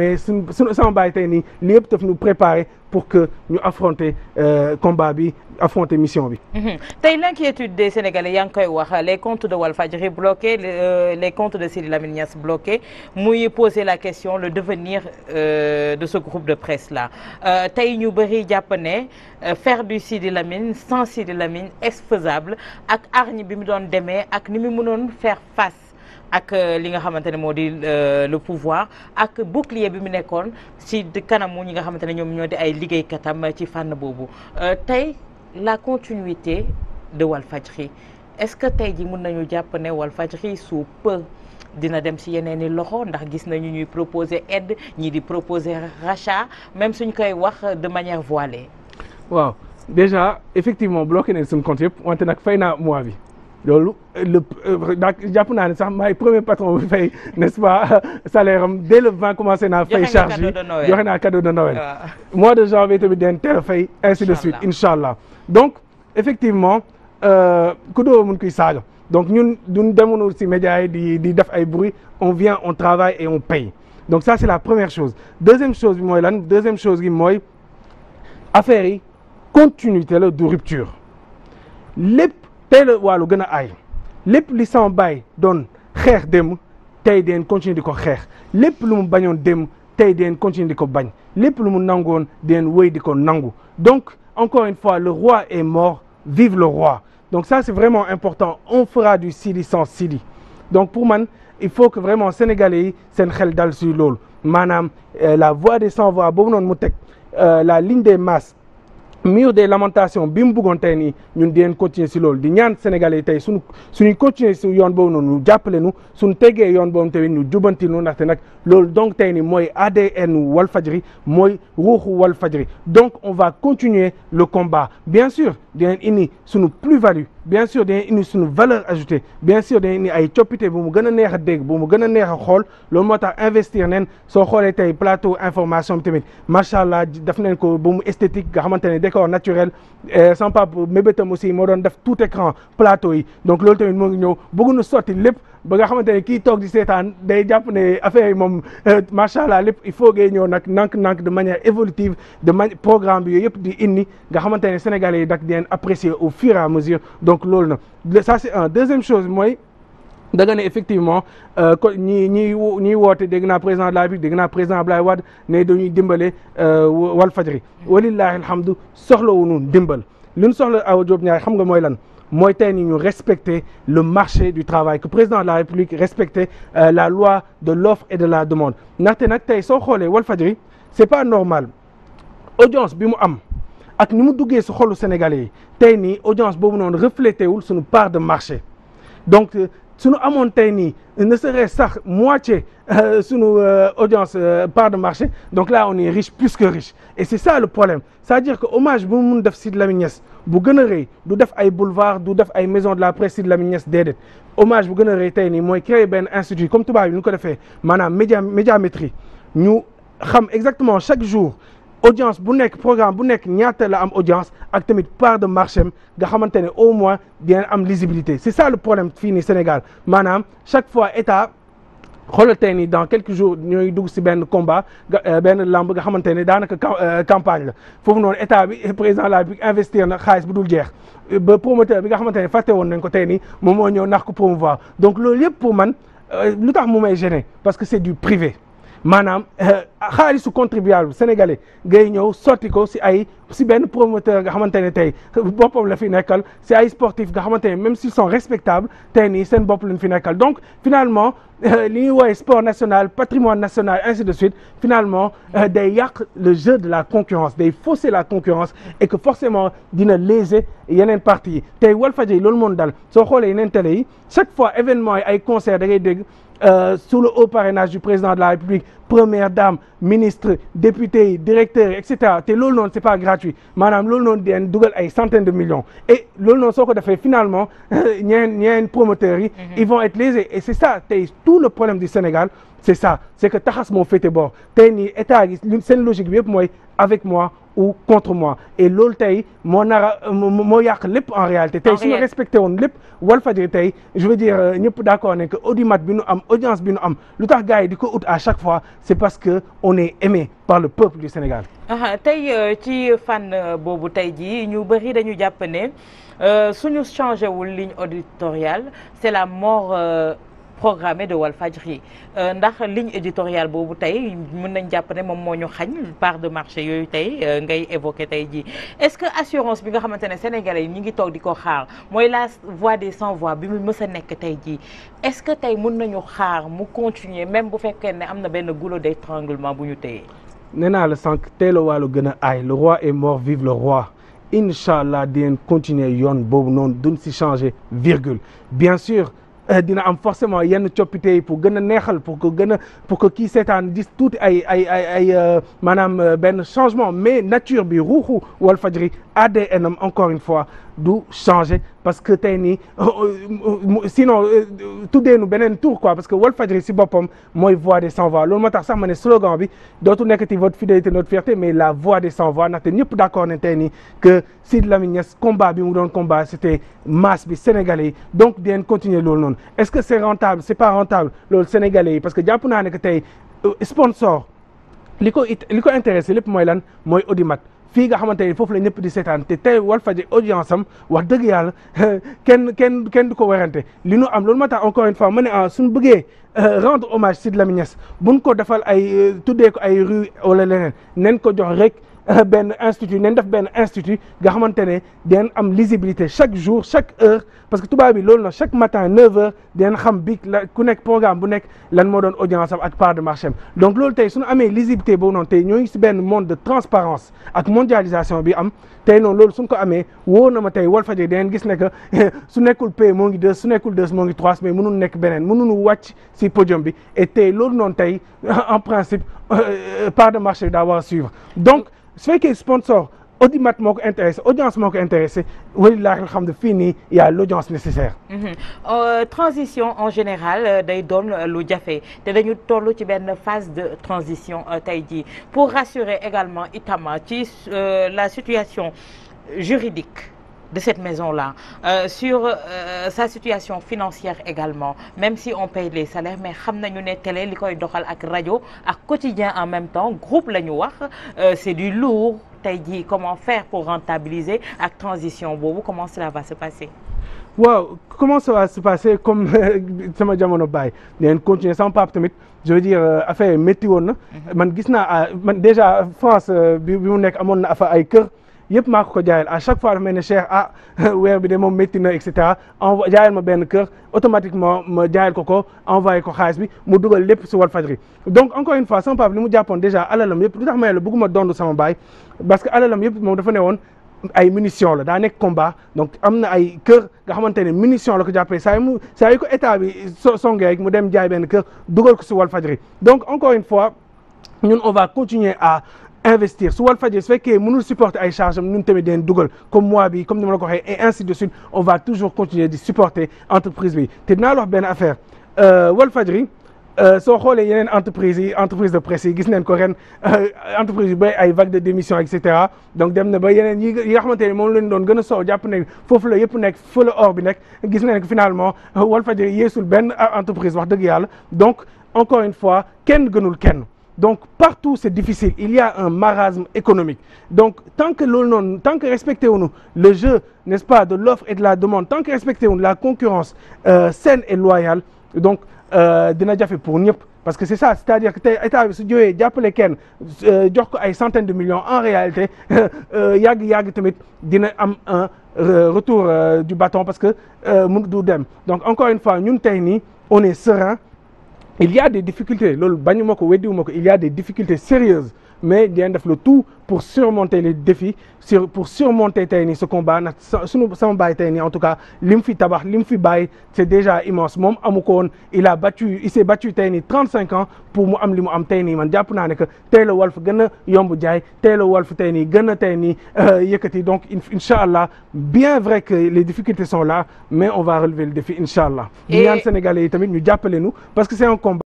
mais suñu sama baay tey nii li yëpp daf ñu préparer pour que ñu affronter combat bi affronter mission bi. tey l'inquiétude des Sénégalais yaa ngi koy wax les comptes de Walfadjri bloqués les comptes de Sidi Lamine Niass bloqués muy poser la question le devenir de ce groupe de presse là tey ñu bëri jàpp ne faire du Sidi Lamine sans Sidi Lamine est faisable ak hargne bi mu doon demee ak ni mu mënoon faire face. ak li nga xamante ne moo di le pouvoir ak bouclier bi mu nekkoon ci kanamu ñi nga xamante ne ñoom ñoo di ay liggéeykatam ci fànn boobu tey la continuité de Walfadjri est-ce que tey ji mën nañu jàpp ne Walfadjri sous peu dina dem ci yeneen i loxo ndax gis nañu ñuy proposer aide ñii di proposer rachat même suñ koy wax de manière voilée. waaw déjà effectivement bloqué nañ suñu compte yëpp wante nag fay naa mois bi. loolu jàpp naa ne sax maay premier patron bi fay n'est-ce pas salaire am dès le 20 commencé naa fay charge yi joxe naa cadeau de Noël mois de janvier tamit den teel a fay ainsi de suite incha allah donc effectivement ku doo mun kuy saaga donc ñun duñ demoon si médias yi di def ay bruit on vient on travaille et on paye donc ça c'est la première chose deuxième chose bi mooy lan deuxième chose bi mooy affaire yi continuité la de rupture lépp tey la wàllu gën a aay lépp li sama baay doon xeex démb tey deen continuer di ko xeex lépp lu mu bañoon démb tey deen continuer di ko bañ lépp lu mu nangoon deen wéy di ko nangu donc encore une fois le roi est mort vive le roi donc ça c'est vraiment important on fera du Sidi sans Sidi donc pour man il faut que vraiment sénégalais yi seen xel dal sur loolu maanaam la voix des sans voix boobu noonu mu teg la ligne des masses mur des lamentations bi mu bëggoon tey nii ñun di leen continuer si loolu di ñaan sénégalais yi tey suñuy continuer si yoon boobu noonu ñu jàppale nu suñu teggee yoon boobu tamit ñu jubanti nu ndaxte nag loolu donc tey nii mooy ADN Walfadjri mooy ruuxu Walfadjri donc on va continuer le combat bien sûr dinañ indi suñu plus-value bien sûr dinañ indi suñu valeur ajoutée bien sûr dinañ indi ay coppite bu mu gën a neex a dégg bu mu gën a neex a xool loolu moo tax investir nen soo xoolee tey plateau information bi tamit macha allah def nañ ko ba mu esthétique nga xamante ne décor naturel sans pas mébétam aussi moo doon def tout écran plateau yi donc loolu tamit moo ngi ñëw bëgg na sotti lépp ba nga xamante ne kii toog di seetaan day jàpp ne affaire yi moom macha allah lépp il faut ngay ñëw nag nank de manière évolutive programme bi yooyu yëpp di indi nga xamante ne sénégalais yi dak di leen apprécier au fur et à mesure donc loolu na ça c'est un deuxième chose mooy da nga ne effectivement ñiy woote dégg naa président de la République dégg naa président Abdoulaye Wade ne dañuy dimbale Walfadjri walillahi alhamdu soxlawuñu dimbal li ñu soxla Awa Diop Ndiaye xam nga mooy lan mooy tey ni ñu respecter le marché du travail que président de la République respecter la loi de l'offre et de la demande ndaxte nag tey soo xoolee Walfadjri c'est pas normal audience bi mu am ak ni mu duggee si xolu sénégalais yi tey nii audience boobu noonu reflété wul suñu part de marché donc suñu amoon tey nii ne serait sax moitié suñu audience part de marché donc là on est riche plus que riche et c'est ça le problème c'est-à-dire que hommage bu mu mun def Sidi Lamine Niass bu gën a rëy du def ay boulevard du def ay maison de la presse Sidi Lamine Niass déedéet hommage bu gën a rëy tey nii mooy créer benn institut comme tubaab yi ñu ko defee maanaam médiamétrie ñu xam exactement chaque jour audience bu nekk programme bu nekk ñaata la am audience ak tamit part de marché am nga xamante ne au moins dina am lisibilité c'est ça le problème fii nii Sénégal maanaam chaque fois état xoolal tey nii dans quelques jours ñooy dugg si benn combat benn lamb nga xamante ne daanaka campagne la foofu noonu état bi président de la République investir na xaalis bu dul jeex ba promoteur bi nga xamante ne fàtte woon nañ ko tey nii moom moo ñëw nax ko promouvoir donc loolu yëpp pour man lu tax mu may gêner parce que c'est du privé maanaam xaalisu contribuable sénégalais ngay ñëw sotti ko si benn promoteur nga xamante ne tey boppam la fi nekkal si ay sportifs nga xamante ne même s'ils sont respectables tey nii seen bopp lañ fi nekkal donc finalement li ñuy woowee sport national patrimoine national ainsi de suite finalement day yàq le jeu de la concurrence day fausser la concurrence et que forcément dina léser yeneen parties yi tey Walfadjri loolu moon dal soo xoolee yeneen télé yi chaque fois événement yi ay concert da ngay dégg sous le haut parrainage du président de la République première dame ministre député directeur et cetera te loolu noonu c'est pas gratuit maanaam loolu noonu di dugal ay centaines de millions et loolu noonu soo ko defee finalement ñeen promoteurs yi ils vont être lésés et c'est ça tey tout le problème du Sénégal c'est ça c'est que taxas moo féete boor tey nii état gi seen logique bi yëpp mooy avec moi ou contre moi et loolu tey moo moo yàq lépp en réalité tey su ñu respecté woon lépp Walfadjri tey je veux dire ñëpp d'accord ne que audimat bi nu am audience bi nu am lu tax gars yi di ko ut à chaque fois c'est parce que on est aimé par le peuple du Sénégal. tey ci fànn boobu tey jii ñu bëri dañu jàpp ne suñu changé wul ligne éditoriale c'est la mort programmé de Walfadjri ndax ligne éditoriale boobu tey mën nañ jàpp ne moom moo ñu xañ part de marché yooyu tey ngay évoqué tey jii est-ce que assurance bi nga xamante ne sénégalais yi ñu ngi toog di ko xaar mooy la voix des sans voix bi mu mës a nekk tey jii est-ce que tey mën nañu xaar mu continuer même bu fekkee ne am na benn goulot d'étranglement bu ñu téye. nee naa la sànq tey la wàllu gën a aay le roi est mort vive le roi incha allah di leen continuer yoon boobu noonu duñ si changer virgule bien sûr. dina am forcément yenn coppite yi pour gën a neexal pour que kii seetaan gis tuuti ay maanaam benn changement mais nature bi ruuxu Walfadjri ADN am encore une fois du changer parce que tey nii sinon tuddeenu beneen tour quoi parce que Walfadjri si boppam mooy voix des sans voix loolu moo tax sax ma ne slogan bi dootu nekkati votre fidélité notre fierté mais la voix des sans voix ndaxte ñëpp d'accord ne tey nii que Sidy Lamine Niass combat bi mu doon combat c'était masse bi sénégalais yi donc di leen continuer loolu noonu est-ce que c'est rentable c'est pas rentable loolu sénégalais yi parce que jàpp naa ne que tey sponsor li ko intéressé lépp mooy lan mooy audimat fii nga xamante ne foofu la ñëpp di seetaan te tey Walfadjri audience am wax dëgg yàlla kenn du ko werante li nu am loolu moo tax encore une fois ma ne suñu bëggee rendre hommage Sidy Lamine Niass buñ ko defal ay tuddee ko ay rue wala leneen nen ko jox rek benn institut nen def benn institut nga xamante ne dinañ am lisibilité chaque jour chaque heure parce que tubaab bi loolu na chaque matin 9h dinañ xam bi la ku nekk programme bu nekk lan moo doon audience am ak part de marché am donc loolu tey suñu amee lisibilité boobu noonu tey ñoo ngi si benn monde de transparence ak mondialisation bi am tey noonu loolu suñ ko amee wóor na ma tey Walfadjri dinañ gis ne que su nekkul P moo ngi 2 su nekkul 2 moo ngi 3 mais mënul nekk beneen mënuñu wàcc si podium bi et tey loolu noonu tey en principe part de marché bi daa war a suivre donc su fekkee sponsor audimat moo ko intéressé audience moo ko intéressé walilahi alhamdu fii nii y a l'audience nécessaire. Transition en général day doon lu jafe te dañu toll ci benn phase de transition tey jii pour rassurer également itam ci la situation juridique de cette maison-là sur sa situation financière également même si on paye les salaires mais xam nañu ne télé li koy doxal ak rajo ak quotidien en même temps groupe la ñu wax c'est du lourd tey jii comment faire pour rentabiliser ak transition boobu comment cela va se passer. waaw comment ça va se passer comme sama jamono baay dinañ continuer sama papa tamit je veux dire affaire métti woon na man gis naa man déjà France bi mu nekk amoon na affaire ay kër. yëpp maa ko jaayal à chaque fois dafa mel ne Cheikh weer bi de moom métti na et cetera jaayal ma benn kër automatiquement ma jaayal ko envoyé ko xaalis bi mu dugal lépp si Walfadjri donc encore une fois sama papa li mu jàppoon déjà alalam yëpp lu tax may la bëgguma dondu sama baay parce que alalam yëpp moom dafa ne woon ay munitions la daa nekk combat donc am na ay kër nga xamante ne munitions la ko jàppee saa yu ko état bi songee rek mu dem jaay benn kër dugal ko si Walfadjri donc encore une fois ñun on va continuer à investir su Walfadjri su fekkee mënul supporter ay charges am ñun tamit dinañ dugal comme moi bi comme ni ma la ko waxee et ainsi de suite on va toujours continuer di supporter entreprise bi te dinaa la wax benn affaire Walfadjri soo xoolee yeneen entreprise de presse yi gis nañ ko ren entreprise yu bay ay vague de démission et cetera donc dem na ba yeneen yi nga xamante ne moom lañ doon gën a soow jàpp ne foofu la yëpp nekk fa la or bi nekk gis nañ ko finalement Walfadjri yeesul benn entreprise wax dëgg yàlla donc encore une fois kenn gënul kenn. Donc partout c'est difficile il y a un marasme économique donc tant que loolu noonu tant que respecté wuñu le jeu n'est-ce pas de l'offre et de la demande tant que respecté wuñu la concurrence saine et loyale donc dina jafe pour ñëpp parce que c'est ça c'est-à-dire que tey état bi su jógee jàppale kenn jox ko ay centaines de millions en réalité yàgg tamit dina am un retour du bâton parce que mun du dem donc encore une fois ñun tey nii on est serein. Il y a des difficultés loolu bañu ma ko weddiwu ma ko il y a des difficultés sérieuses mais dinañ def le tout pour surmonter les défis pour surmonter tey nii ce combat nag sama baay tey nii en tout cas li mu fi tabax li mu fi bàyyi c'est déjà immense moom amu ko woon il s'est battu tey nii 35 ans pour mu am li mu am tey nii man jàpp naa ne que tey la Walf gën a yomb jaay tey la Walf tey nii gën a tey nii yëkkati donc incha allah bien vrai que les difficultés sont là mais on va relever le défi incha allah. di ñaan Sénégalais yi tamit ñu jàppale nu parce que c'est un combat.